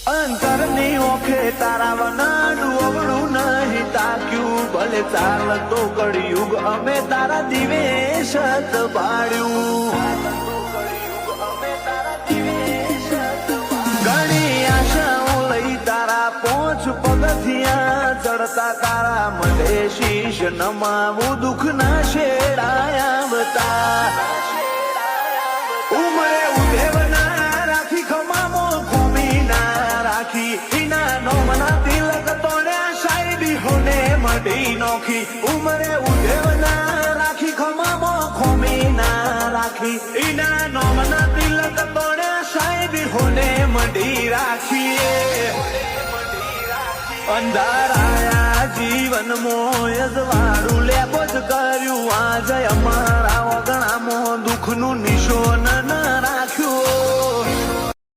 અંતરની ઓખે તારા વનાડું અવળું નહીં તાક્યું ભલે ચાલતો કળિયુગ અમે તારા દિવે સત પાડ્યું ઘણી આશાઓ લઈ તારા પોંચ પગથિયા ચડતા તારા મઢે શીશ નમાવું દુઃખ ના શેડાયા બતા ઉમરે ઉદેવના રાખી ખમામો ખોમી ના રાખી ઈના નો મના તિલક તોડ્યા સાહેબી હોને મઢી નોખી ઉમરે ઉદેવના રાખી ખમામો ખોમી ના રાખી ઈના નો મના તિલક તોડ્યા સાહેબી હોને મઢી રાખીએ અંધારાયા જીવન મોયજવાળું લેબો જ કર્યું આજે અમારા વગણામાં દુઃખનું નિશોન ન રાખ્યું